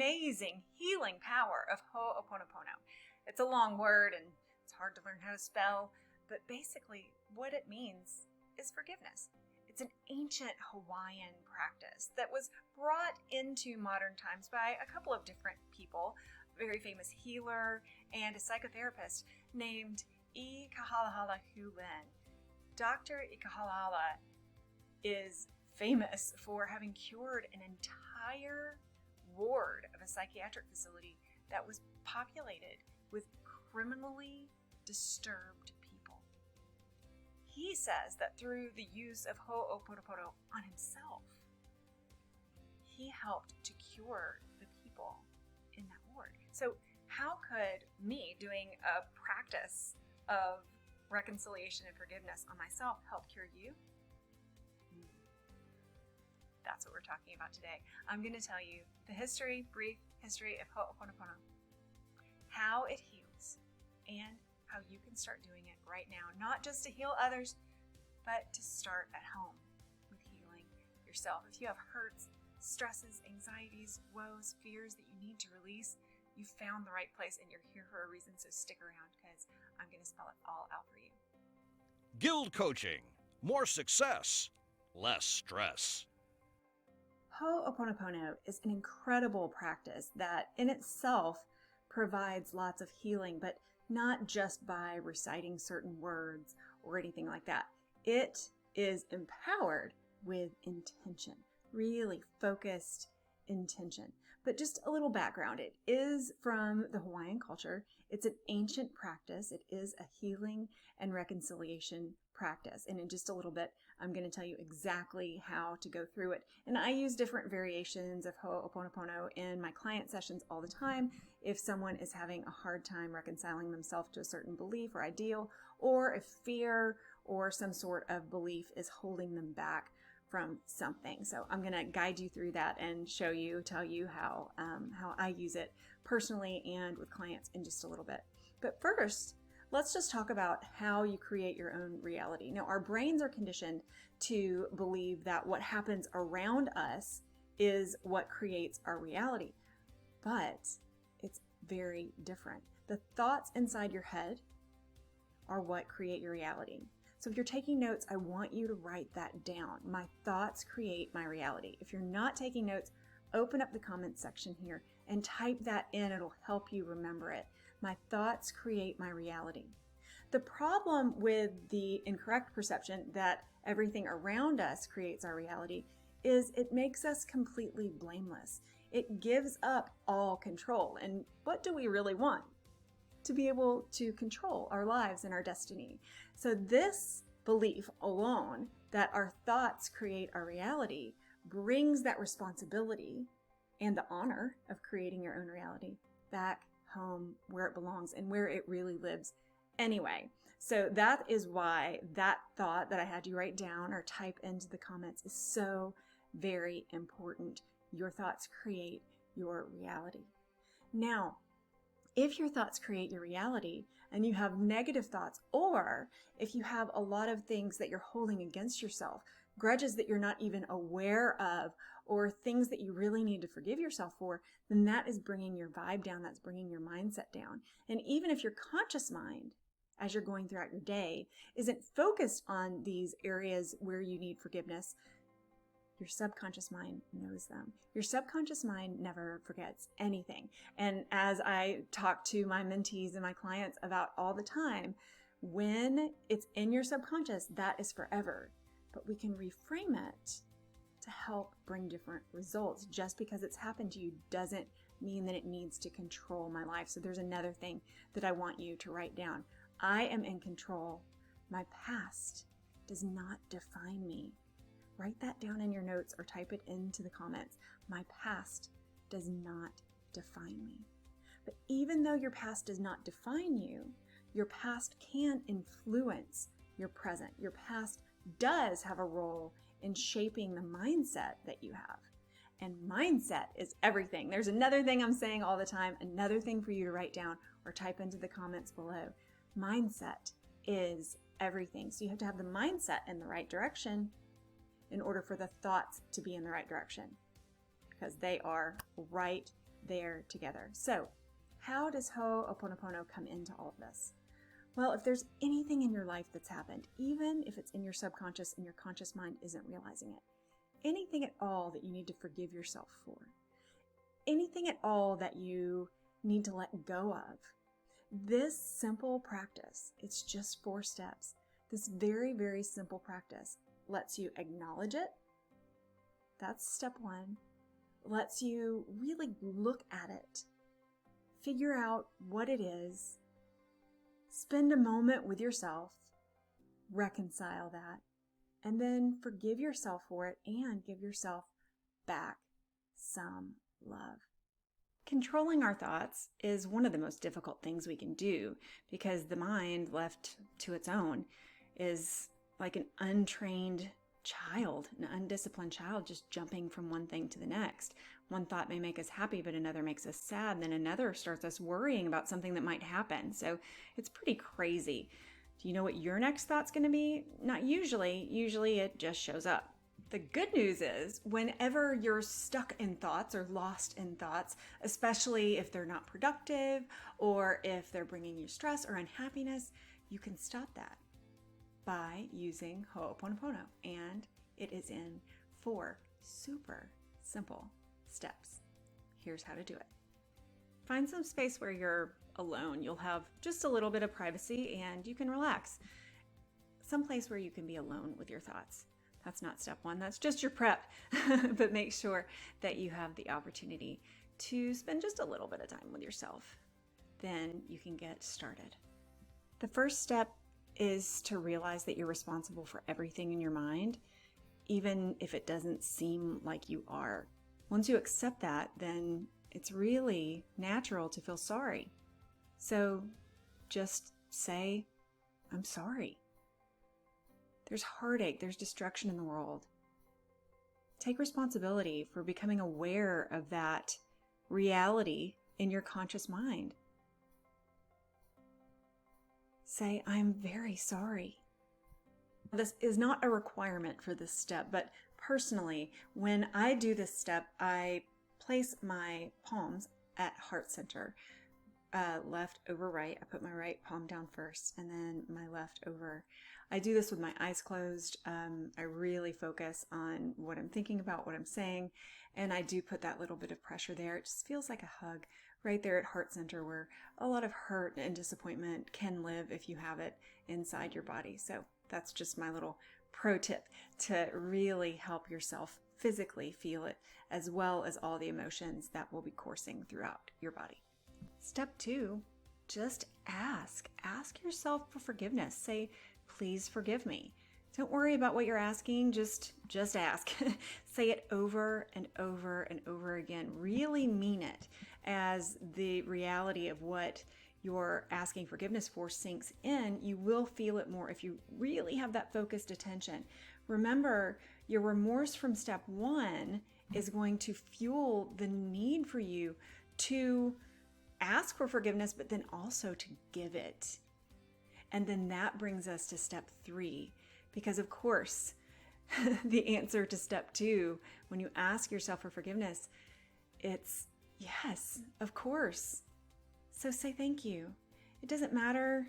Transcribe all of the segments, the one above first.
amazing healing power of HoOponopono. It's a long word and it's hard to learn how to spell, but basically what it means is forgiveness. It's an ancient Hawaiian practice that was brought into modern times by a couple of different people, a very famous healer and a psychotherapist named Ikahalahala Hulin. Dr. Ikahalahala is famous for having cured an entire ward of a psychiatric facility that was populated with criminally disturbed people. He says that through the use of HoOponopono on himself, he helped to cure the people in that ward. So how could me doing a practice of reconciliation and forgiveness on myself help cure you? That's what we're talking about today. I'm going to tell you the brief history of HoOponopono, how it heals, and how you can start doing it right now, not just to heal others, but to start at home with healing yourself. If you have hurts, stresses, anxieties, woes, fears that you need to release, you found the right place and you're here for a reason, so stick around because I'm going to spell it all out for you. Guild Coaching. More success, less stress. HoOponopono is an incredible practice that in itself provides lots of healing, but not just by reciting certain words or anything like that. It is empowered with intention, really focused intention. But just a little background. It is from the Hawaiian culture. It's an ancient practice. It is a healing and reconciliation practice. And in just a little bit, I'm going to tell you exactly how to go through it. And I use different variations of HoOponopono in my client sessions all the time. If someone is having a hard time reconciling themselves to a certain belief or ideal, or if fear or some sort of belief is holding them back from something. So I'm going to guide you through that and tell you how I use it personally and with clients in just a little bit. But first, let's just talk about how you create your own reality. Now, our brains are conditioned to believe that what happens around us is what creates our reality, but it's very different. The thoughts inside your head are what create your reality. So if you're taking notes, I want you to write that down. My thoughts create my reality. If you're not taking notes, open up the comments section here and type that in. It'll help you remember it. My thoughts create my reality. The problem with the incorrect perception that everything around us creates our reality is it makes us completely blameless. It gives up all control. And what do we really want? To be able to control our lives and our destiny. So this belief alone that our thoughts create our reality brings that responsibility and the honor of creating your own reality back home where it belongs and where it really lives anyway. So that is why that thought that I had you write down or type into the comments is so very important. Your thoughts create your reality. Now, if your thoughts create your reality and you have negative thoughts, or if you have a lot of things that you're holding against yourself, grudges that you're not even aware of, or things that you really need to forgive yourself for, then that is bringing your vibe down. That's bringing your mindset down. And even if your conscious mind, as you're going throughout your day, isn't focused on these areas where you need forgiveness, your subconscious mind knows them. Your subconscious mind never forgets anything. And as I talk to my mentees and my clients about all the time, when it's in your subconscious, that is forever. But we can reframe it to help bring different results. Just because it's happened to you doesn't mean that it needs to control my life. So there's another thing that I want you to write down. I am in control. My past does not define me. Write that down in your notes or type it into the comments. My past does not define me. But even though your past does not define you, your past can influence your present. Your past does have a role in shaping the mindset that you have. And mindset is everything. There's another thing I'm saying all the time, another thing for you to write down or type into the comments below. Mindset is everything. So you have to have the mindset in the right direction in order for the thoughts to be in the right direction, because they are right there together. So how does HoOponopono come into all of this? Well, if there's anything in your life that's happened, even if it's in your subconscious and your conscious mind isn't realizing it, anything at all that you need to forgive yourself for, anything at all that you need to let go of, this simple practice, it's just 4 steps. This very, very simple practice lets you acknowledge it. That's step 1. Lets you really look at it, figure out what it is, spend a moment with yourself, reconcile that, and then forgive yourself for it and give yourself back some love. Controlling our thoughts is one of the most difficult things we can do because the mind, left to its own, is like an untrained child, an undisciplined child, just jumping from one thing to the next. One thought may make us happy, but another makes us sad. Then another starts us worrying about something that might happen. So it's pretty crazy. Do you know what your next thought's going to be? Not usually. Usually it just shows up. The good news is whenever you're stuck in thoughts or lost in thoughts, especially if they're not productive or if they're bringing you stress or unhappiness, you can stop that by using HoOponopono. And it is in 4 super simple steps. Here's how to do it. Find some space where you're alone. You'll have just a little bit of privacy and you can relax. Some place where you can be alone with your thoughts. That's not step 1, that's just your prep. But make sure that you have the opportunity to spend just a little bit of time with yourself. Then you can get started. The first step is to realize that you're responsible for everything in your mind, even if it doesn't seem like you are. Once you accept that, then it's really natural to feel sorry. So just say, I'm sorry. There's heartache, there's destruction in the world. Take responsibility for becoming aware of that reality in your conscious mind. Say, I'm very sorry. This is not a requirement for this step, but personally, when I do this step, I place my palms at heart center, left over right. I put my right palm down first and then my left over. I do this with my eyes closed. I really focus on what I'm thinking about, what I'm saying, and I do put that little bit of pressure there. It just feels like a hug right there at heart center where a lot of hurt and disappointment can live if you have it inside your body. So that's just my little pro tip to really help yourself physically feel it as well as all the emotions that will be coursing throughout your body. Step 2, just ask. Ask yourself for forgiveness. Say, please forgive me. Don't worry about what you're asking, just ask. Say it over and over and over again. Really mean it as the reality of what you're asking forgiveness for sinks in. You will feel it more if you really have that focused attention. Remember, your remorse from step 1 is going to fuel the need for you to ask for forgiveness, but then also to give it. And then that brings us to step 3, because of course, the answer to step 2, when you ask yourself for forgiveness, it's yes, of course. So say thank you. It doesn't matter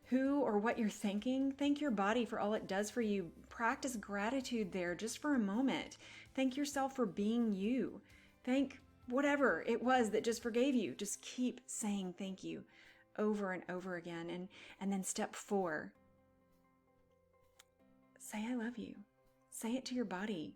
who or what you're thanking. Thank your body for all it does for you. Practice gratitude there just for a moment. Thank yourself for being you. Thank whatever it was that just forgave you. Just keep saying thank you over and over again. And then step 4, say I love you. Say it to your body.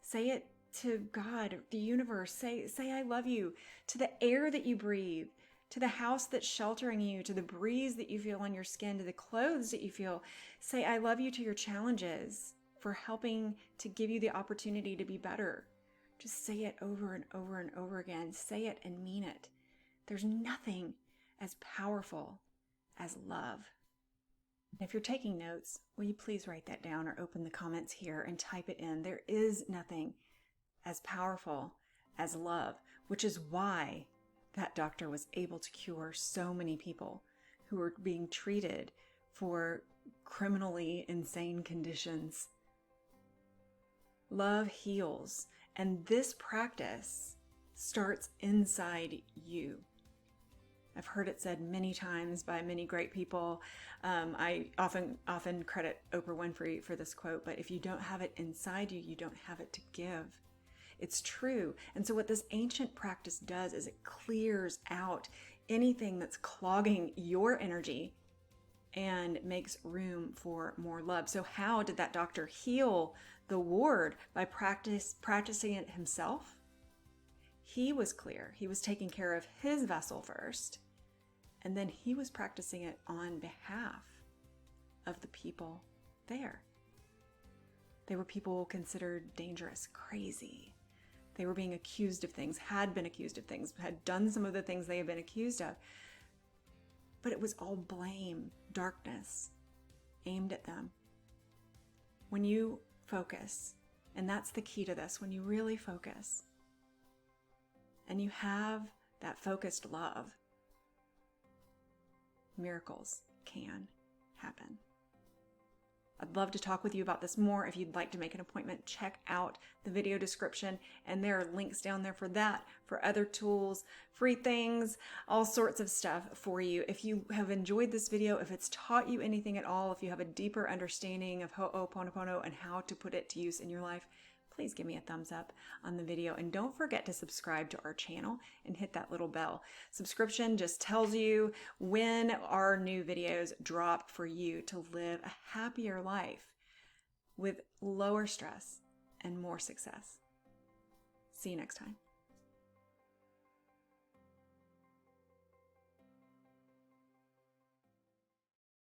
Say it to God, the universe. Say I love you to the air that you breathe, to the house that's sheltering you, to the breeze that you feel on your skin, to the clothes that you feel. Say I love you to your challenges for helping to give you the opportunity to be better. Just say it over and over and over again. Say it and mean it. There's nothing as powerful as love. If you're taking notes, will you please write that down or open the comments here and type it in? There is nothing as powerful as love, which is why that doctor was able to cure so many people who were being treated for criminally insane conditions. Love heals, and this practice starts inside you. I've heard it said many times by many great people. I often credit Oprah Winfrey for this quote, but if you don't have it inside you, you don't have it to give. It's true. And so what this ancient practice does is it clears out anything that's clogging your energy and makes room for more love. So how did that doctor heal the ward? By practicing it himself? He was clear. He was taking care of his vessel first, and then he was practicing it on behalf of the people there. They were people considered dangerous, crazy. They were being accused of things, had been accused of things, had done some of the things they had been accused of. But it was all blame, darkness, aimed at them. When you focus, and that's the key to this, when you really focus, and you have that focused love, miracles can happen. I'd love to talk with you about this more. If you'd like to make an appointment, check out the video description, and there are links down there for that, for other tools, free things, all sorts of stuff for you. If you have enjoyed this video, if it's taught you anything at all, if you have a deeper understanding of HoOponopono and how to put it to use in your life, please give me a thumbs up on the video, and don't forget to subscribe to our channel and hit that little bell. Subscription just tells you when our new videos drop for you to live a happier life with lower stress and more success. See you next time.